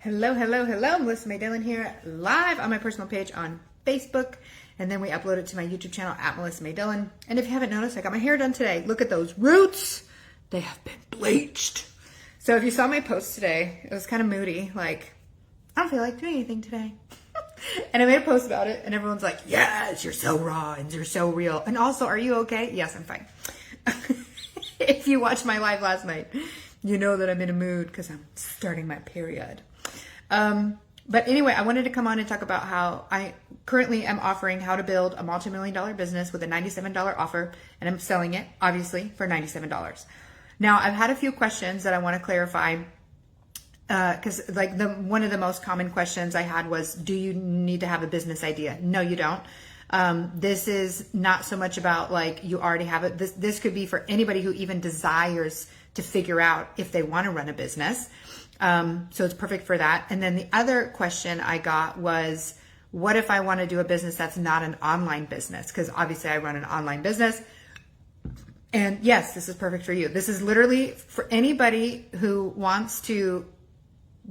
Hello, hello, hello. Melissa May Dillon here, live on my personal page on Facebook. And then we upload it to my YouTube channel at Melissa May Dillon. And if you haven't noticed, I got my hair done today. Look at those roots. They have been bleached. So if you saw my post today, it was kind of moody. Like, I don't feel like doing anything today. And I made a post about it. And everyone's like, yes, you're so raw and you're so real. And also, are you okay? Yes, I'm fine. If you watched my live last night, you know that I'm in a mood because I'm starting my period. But anyway, I wanted to come on and talk about how I currently am offering how to build a multi-million-dollar business with a $97 offer, and I'm selling it, obviously, for $97. Now, I've had a few questions that I want to clarify, because one of the most common questions I had was, do you need to have a business idea? No, you don't. This is not so much about like you already have it. This could be for anybody who even desires to figure out if they want to run a business. So it's perfect for that. And then the other question I got was, what if I want to do a business that's not an online business? Because obviously I run an online business. And yes, this is perfect for you. This is literally for anybody who wants to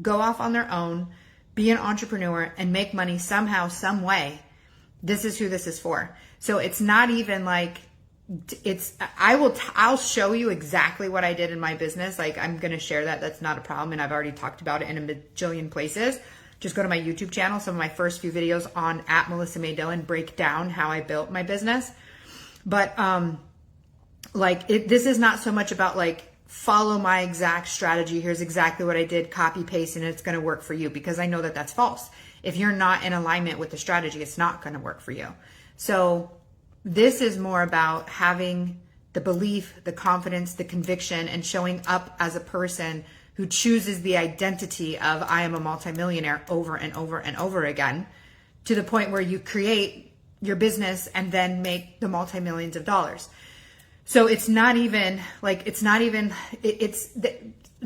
go off on their own, be an entrepreneur, and make money somehow, some way. This is who this is for. So it's not even like I'll show you exactly what I did in my business. Like, I'm going to share that. That's not a problem. And I've already talked about it in a bajillion places. Just go to my YouTube channel. Some of my first few videos on at Melissa May Dillon break down how I built my business. But, this is not so much about like, follow my exact strategy. Here's exactly what I did, copy paste, and it's going to work for you, because I know that that's false. If you're not in alignment with the strategy, it's not going to work for you. So this is more about having the belief, the confidence, the conviction, and showing up as a person who chooses the identity of I am a multimillionaire over and over and over again, to the point where you create your business and then make the multi-millions of dollars. So it's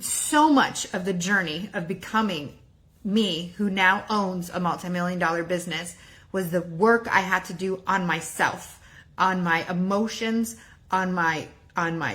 so much of the journey of becoming me, who now owns a multi-million-dollar business, was the work I had to do on myself, on my emotions, on my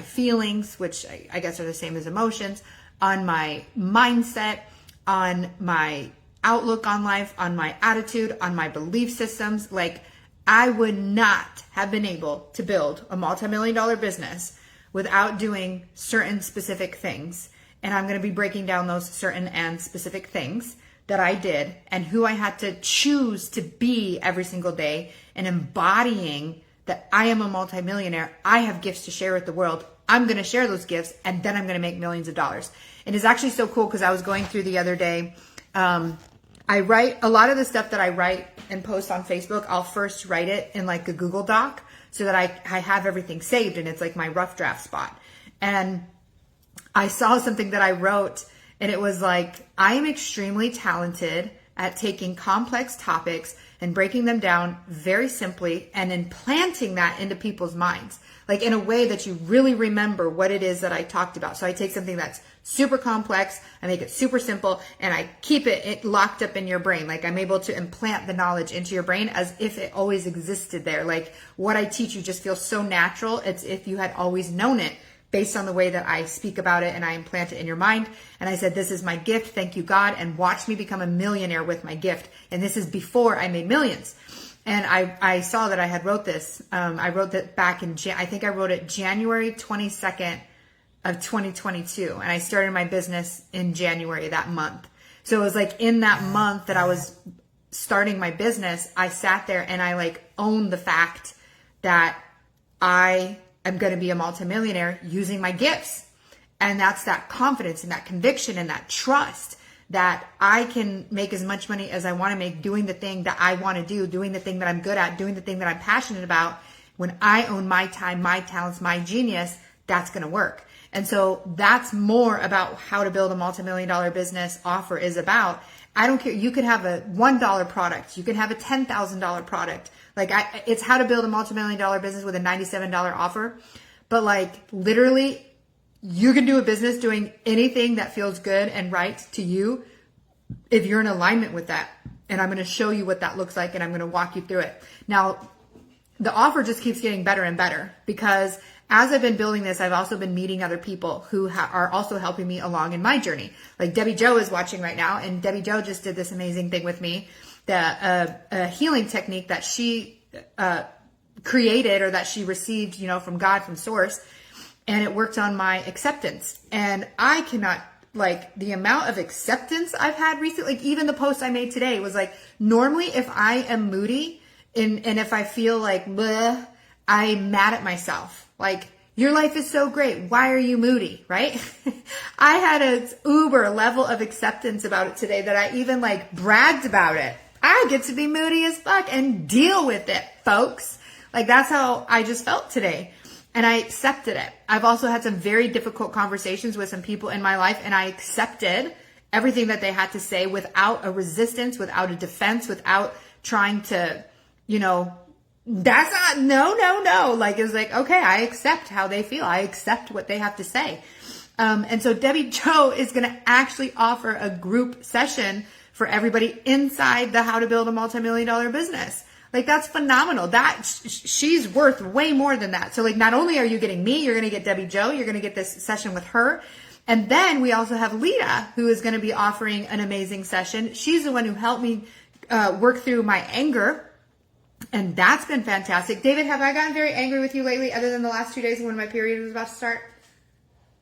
feelings, which I guess are the same as emotions, on my mindset, on my outlook on life, on my attitude, on my belief systems. Like, I would not have been able to build a multi-million-dollar business without doing certain specific things. And I'm going to be breaking down those certain and specific things that I did and who I had to choose to be every single day, and embodying that I am a multimillionaire. I have gifts to share with the world. I'm going to share those gifts, and then I'm going to make millions of dollars. And it's actually so cool because I was going through the other day. I write a lot of the stuff that I write and post on Facebook. I'll first write it in like a Google Doc so that I have everything saved, and it's like my rough draft spot. And I saw something that I wrote, and it was like, I am extremely talented at taking complex topics and breaking them down very simply and implanting that into people's minds, like in a way that you really remember what it is that I talked about. So I take something that's super complex, I make it super simple, and I keep it locked up in your brain. Like, I'm able to implant the knowledge into your brain as if it always existed there. Like, what I teach you just feels so natural. It's if you had always known it, based on the way that I speak about it and I implant it in your mind. And I said, this is my gift. Thank you, God. And watch me become a millionaire with my gift. And this is before I made millions. And I saw that I had wrote this. I wrote that back in, I think I wrote it January 22nd of 2022. And I started my business in January that month. So it was like in that month that I was starting my business, I sat there and I like owned the fact that I'm going to be a multimillionaire using my gifts. And that's that confidence and that conviction and that trust that I can make as much money as I want to make doing the thing that I want to do, doing the thing that I'm good at, doing the thing that I'm passionate about. When I own my time, my talents, my genius, that's going to work. And so that's more about how to build a multimillion-dollar business offer is about. I don't care. You could have a $1 product. You can have a $10,000 product. Like, it's how to build a multimillion-dollar business with a $97 offer. But like, literally, you can do a business doing anything that feels good and right to you if you're in alignment with that. And I'm going to show you what that looks like, and I'm going to walk you through it. Now, the offer just keeps getting better and better, because as I've been building this, I've also been meeting other people who are also helping me along in my journey. Like Debbie Jo is watching right now, and Debbie Jo just did this amazing thing with me, a healing technique that she created, or that she received, from God, from source. And it worked on my acceptance. And I cannot, like, the amount of acceptance I've had recently, like even the post I made today was like, normally if I am moody and if I feel like, bleh, I'm mad at myself. Like, your life is so great. Why are you moody? Right? I had an uber level of acceptance about it today that I even like bragged about it. I get to be moody as fuck and deal with it, folks. Like, that's how I just felt today. And I accepted it. I've also had some very difficult conversations with some people in my life, and I accepted everything that they had to say without a resistance, without a defense, without trying to, that's not, no. Like, it was like, okay, I accept how they feel. I accept what they have to say. And so Debbie Jo is going to actually offer a group session for everybody inside the How to Build a Multi-Million-Dollar Business. Like, that's phenomenal. She's worth way more than that. So like, not only are you getting me, you're going to get Debbie Jo, you're going to get this session with her. And then we also have Lita, who is going to be offering an amazing session. She's the one who helped me work through my anger. And that's been fantastic. David, have I gotten very angry with you lately, other than the last 2 days when my period was about to start?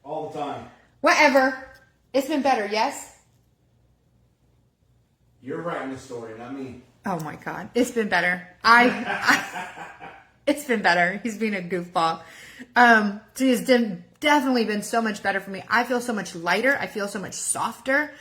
All the time. Whatever. It's been better, yes? You're writing the story, not me. Oh my God. It's been better. It's been better. He's been a goofball. So he's definitely been so much better for me. I feel so much lighter. I feel so much softer,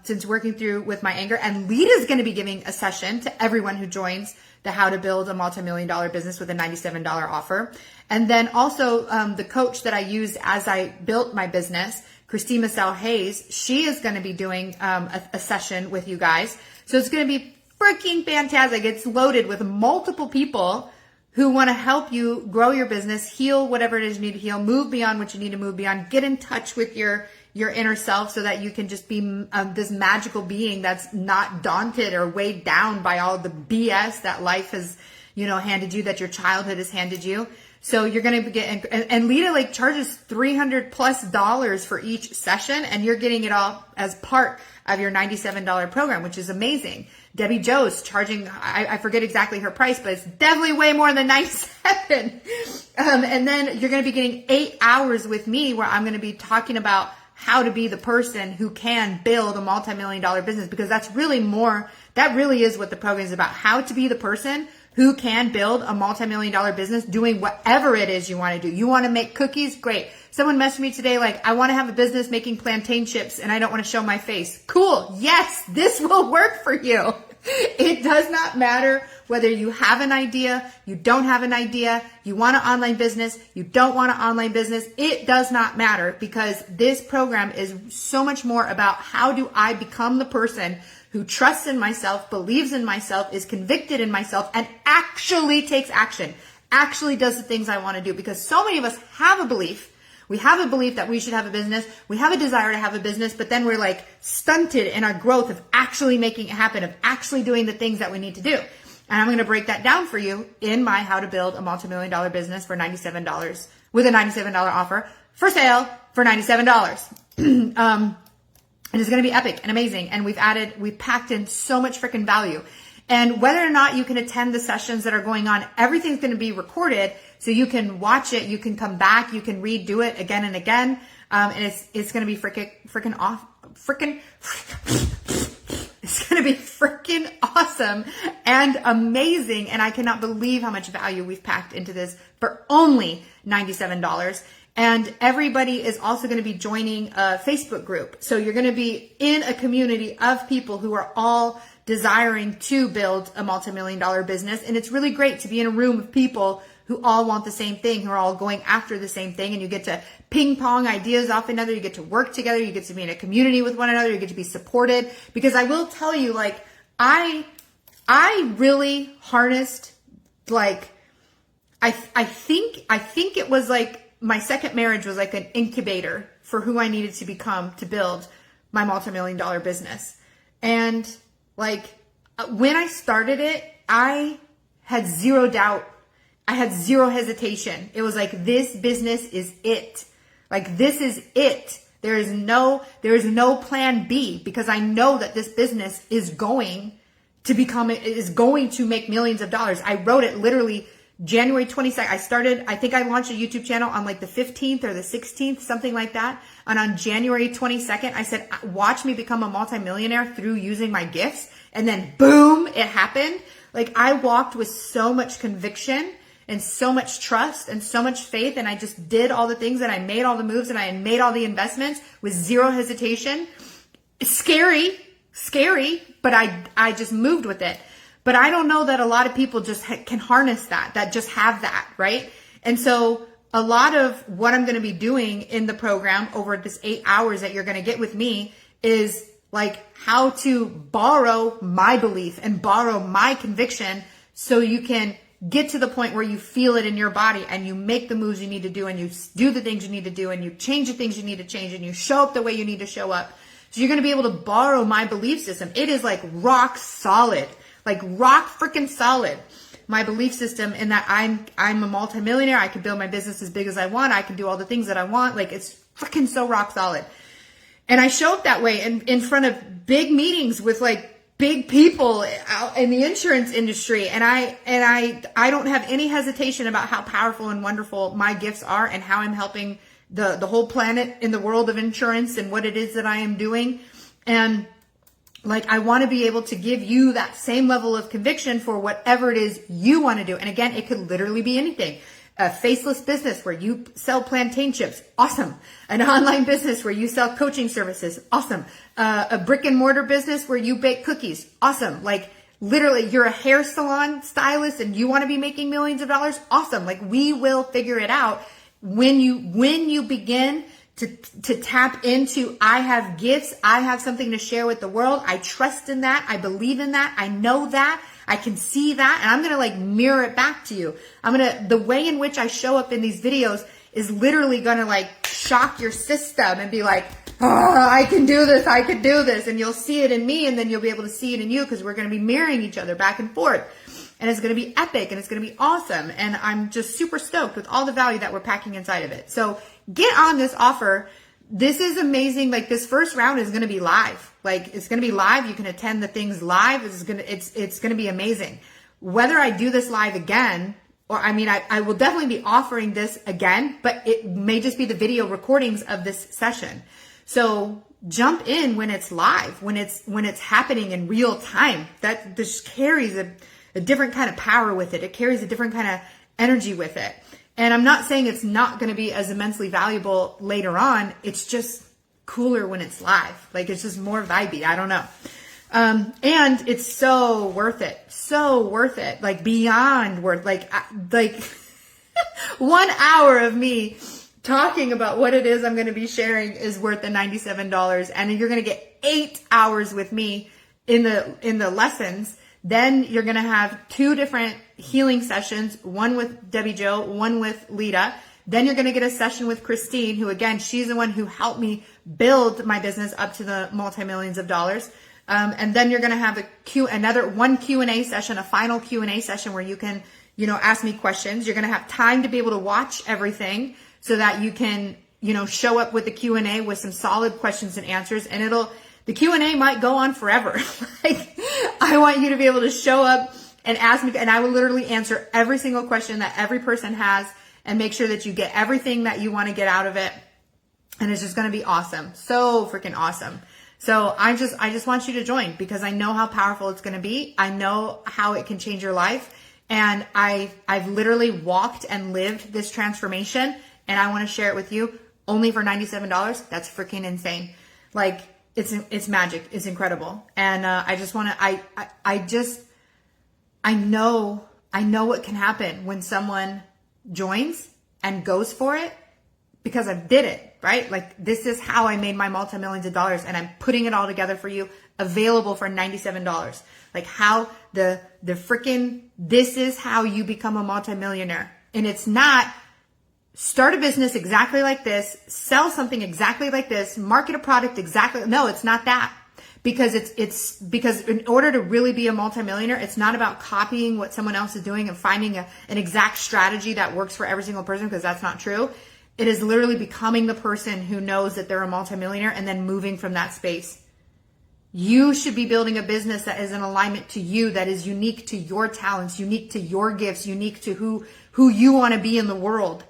since working through with my anger. And Lita's going to be giving a session to everyone who joins the How to Build a Multi-Million-Dollar Business with a $97 offer. And then also, the coach that I used as I built my business, Christina Sal Hayes, she is going to be doing, a session with you guys. So it's going to be freaking fantastic. It's loaded with multiple people who want to help you grow your business, heal whatever it is you need to heal, move beyond what you need to move beyond, get in touch with your inner self so that you can just be this magical being that's not daunted or weighed down by all the BS that life has, handed you, that your childhood has handed you. So you're going to get, and Lita charges $300+ for each session, and you're getting it all as part of your $97 program, which is amazing. Debbie Jo's charging, I forget exactly her price, but it's definitely way more than $97. And then you're going to be getting 8 hours with me where I'm going to be talking about how to be the person who can build a multi-million-dollar business, because that really is what the program is about. How to be the person who can build a multi-million-dollar business doing whatever it is you want to do. You want to make cookies? Great. Someone messaged me today I want to have a business making plantain chips and I don't want to show my face. Cool. Yes, this will work for you. It does not matter whether you have an idea, you don't have an idea, you want an online business, you don't want an online business. It does not matter, because this program is so much more about how do I become the person who trusts in myself, believes in myself, is convicted in myself, and actually takes action, actually does the things I want to do. Because so many of us have a belief. We have a belief that we should have a business. We have a desire to have a business, but then we're stunted in our growth of actually making it happen, of actually doing the things that we need to do. And I'm going to break that down for you in my How to Build a Multi-Million-Dollar Business for $97, with a $97 offer for sale for $97. And it's going to be epic and amazing. And we've packed in so much freaking value. And whether or not you can attend the sessions that are going on, everything's going to be recorded. So you can watch it, you can come back, you can redo it again and again. And it's going to be freaking awesome and amazing. And I cannot believe how much value we've packed into this for only $97. And everybody is also going to be joining a Facebook group. So you're going to be in a community of people who are all desiring to build a multi-million-dollar business. And it's really great to be in a room of people who all want the same thing, who are all going after the same thing. And you get to ping pong ideas off another. You get to work together. You get to be in a community with one another. You get to be supported. Because I will tell you, I really harnessed, I think it was my second marriage was an incubator for who I needed to become to build my multi-million-dollar business. And when I started it, I had zero doubt I had zero hesitation. It was like, this business is it. Like, this is it. There is no plan B, because I know that this business is going to make millions of dollars. I wrote it literally January 22nd. I think I launched a YouTube channel on like the 15th or the 16th, something like that. And on January 22nd, I said, watch me become a multimillionaire through using my gifts. And then boom, it happened. Like, I walked with so much conviction and so much trust and so much faith. And I just did all the things, and I made all the moves, and I made all the investments with zero hesitation. It's scary, but I just moved with it. But I don't know that a lot of people just can harness that just have that, right? And so a lot of what I'm going to be doing in the program over this 8 hours that you're going to get with me is like how to borrow my belief and borrow my conviction, so you can get to the point where you feel it in your body, and you make the moves you need to do, and you do the things you need to do, and you change the things you need to change, and you show up the way you need to show up. So you're going to be able to borrow my belief system. It is like rock solid, like rock freaking solid. My belief system in that I'm a multimillionaire. I can build my business as big as I want. I can do all the things that I want. Like, it's freaking so rock solid. And I show up that way in front of big meetings with like big people out in the insurance industry. And I don't have any hesitation about how powerful and wonderful my gifts are, and how I'm helping the whole planet in the world of insurance, and what it is that I am doing. And like, I want to be able to give you that same level of conviction for whatever it is you want to do. And again, it could literally be anything. A faceless business where you sell plantain chips, awesome. An online business where you sell coaching services, awesome. A brick and mortar business where you bake cookies, awesome. Like, literally, you're a hair salon stylist and you want to be making millions of dollars, awesome. Like, we will figure it out when you begin to tap into, I have gifts, I have something to share with the world. I trust in that. I believe in that. I know that. I can see that, and I'm going to like mirror it back to you. The way in which I show up in these videos is literally going to like shock your system and be like, oh, I can do this. I can do this. And you'll see it in me, and then you'll be able to see it in you, because we're going to be mirroring each other back and forth. And it's going to be epic, and it's going to be awesome. And I'm just super stoked with all the value that we're packing inside of it. So get on this offer. This is amazing. Like, this first round is going to be live. Like, it's going to be live. You can attend the things live. It's going to be amazing. Whether I do this live again, or I will definitely be offering this again, but it may just be the video recordings of this session. So jump in when it's live, when it's happening in real time. That just carries a different kind of power with it. It carries a different kind of energy with it. And I'm not saying it's not going to be as immensely valuable later on. It's just cooler when it's live. Like, it's just more vibey. I don't know. And it's so worth it. So worth it. Like, beyond worth, like 1 hour of me talking about what it is I'm going to be sharing is worth the $97. And you're going to get 8 hours with me in the lessons. Then you're going to have 2 different healing sessions, one with Debbie Jo, one with Lita. Then you're going to get a session with Christine, who, again, she's the one who helped me build my business up to the multi-millions of dollars. And then you're going to have another one Q&A session, a final Q&A session where you can, ask me questions. You're going to have time to be able to watch everything so that you can, show up with the Q&A with some solid questions and answers. And the Q&A might go on forever. Like, I want you to be able to show up and ask me, and I will literally answer every single question that every person has and make sure that you get everything that you want to get out of it. And it's just going to be awesome. So freaking awesome. So I just want you to join, because I know how powerful it's going to be. I know how it can change your life. And I've literally walked and lived this transformation, and I want to share it with you only for $97. That's freaking insane. Like, it's magic. It's incredible. And I just want to, I know what can happen when someone joins and goes for it, because I did it, right? Like, this is how I made my multi-millions of dollars, and I'm putting it all together for you, available for $97. Like, how this is how you become a multimillionaire. And it's not start a business exactly like this, sell something exactly like this, market a product exactly. No, it's not that. because because in order to really be a multimillionaire, it's not about copying what someone else is doing and finding an exact strategy that works for every single person, because that's not true. It is literally becoming the person who knows that they're a multimillionaire and then moving from that space. You should be building a business that is in alignment to you, that is unique to your talents, unique to your gifts, unique to who you want to be in the world.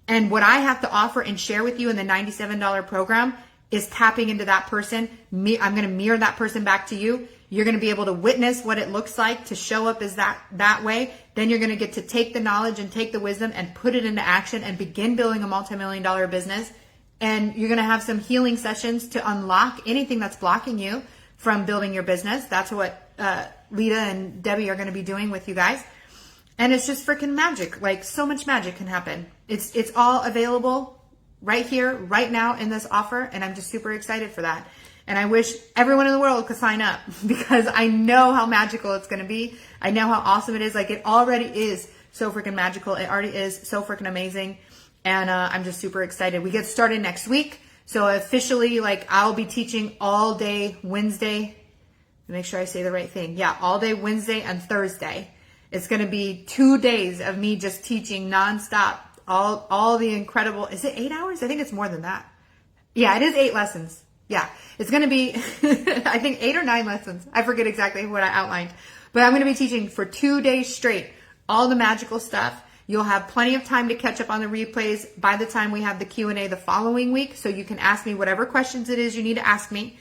And what I have to offer and share with you in the $97 program is tapping into that person. I'm going to mirror that person back to you. You're going to be able to witness what it looks like to show up as that way. Then you're going to get to take the knowledge and take the wisdom and put it into action and begin building a multi-million-dollar business. And you're going to have some healing sessions to unlock anything that's blocking you from building your business. That's what Lita and Debbie are going to be doing with you guys. And it's just freaking magic. Like, so much magic can happen. It's all available right here, right now in this offer. And I'm just super excited for that. And I wish everyone in the world could sign up, because I know how magical it's going to be. I know how awesome it is. Like, it already is so freaking magical. It already is so freaking amazing. And I'm just super excited. We get started next week. So officially, like, I'll be teaching all day Wednesday. Make sure I say the right thing. Yeah, all day Wednesday and Thursday. It's going to be 2 days of me just teaching nonstop. All the incredible, is it 8 hours? I think it's more than that. Yeah, it is 8 lessons. Yeah, it's going to be, I think 8 or 9 lessons. I forget exactly what I outlined. But I'm going to be teaching for 2 days straight, all the magical stuff. You'll have plenty of time to catch up on the replays by the time we have the Q&A the following week. So you can ask me whatever questions it is you need to ask me.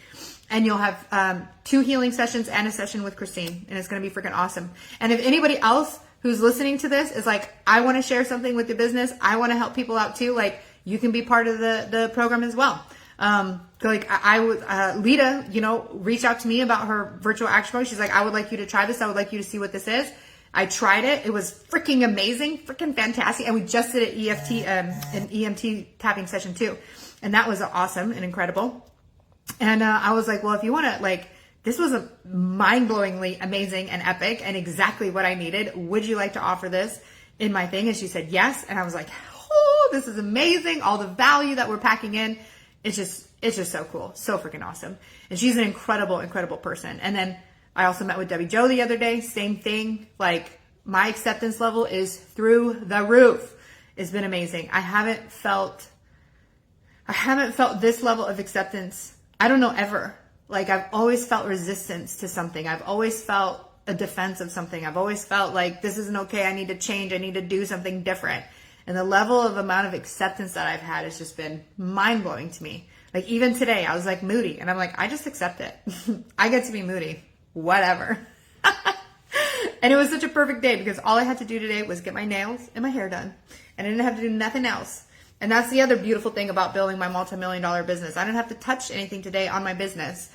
And you'll have 2 healing sessions and a session with Christine. And it's going to be freaking awesome. And if anybody else who's listening to this is like, I want to share something with the business, I want to help people out too, like, you can be part of the program as well. Like, I would, Lita, reached out to me about her virtual action program. She's like, I would like you to try this. I would like you to see what this is. I tried it. It was freaking amazing, freaking fantastic. And we just did an EMT tapping session too. And that was awesome and incredible. And I was like, well, if you want to, like, this was a mind-blowingly amazing and epic and exactly what I needed. Would you like to offer this in my thing? And she said yes. And I was like, oh, this is amazing. All the value that we're packing in. It's just so cool. So freaking awesome. And she's an incredible, incredible person. And then I also met with Debbie Jo the other day. Same thing. Like, my acceptance level is through the roof. It's been amazing. I haven't felt this level of acceptance, I don't know, ever. Like, I've always felt resistance to something. I've always felt a defense of something. I've always felt like this isn't okay. I need to change. I need to do something different. And the level of amount of acceptance that I've had has just been mind blowing to me. Like, even today, I was like moody and I'm like, I just accept it. I get to be moody, whatever. And it was such a perfect day because all I had to do today was get my nails and my hair done. And I didn't have to do nothing else. And that's the other beautiful thing about building my multi-million-dollar business. I didn't have to touch anything today on my business.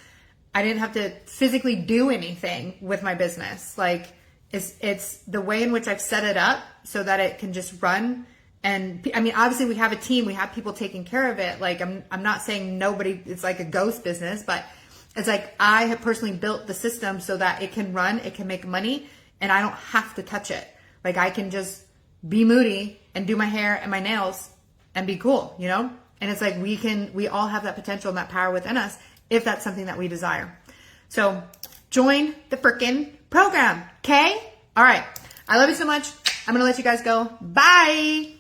I didn't have to physically do anything with my business. Like, it's the way in which I've set it up so that it can just run. And I mean, obviously we have a team, we have people taking care of it. Like, I'm not saying nobody, it's like a ghost business, but it's like I have personally built the system so that it can run, it can make money, and I don't have to touch it. Like, I can just be moody and do my hair and my nails and be cool, And it's like we all have that potential and that power within us if that's something that we desire. So join the frickin' program, okay? All right. I love you so much. I'm going to let you guys go. Bye.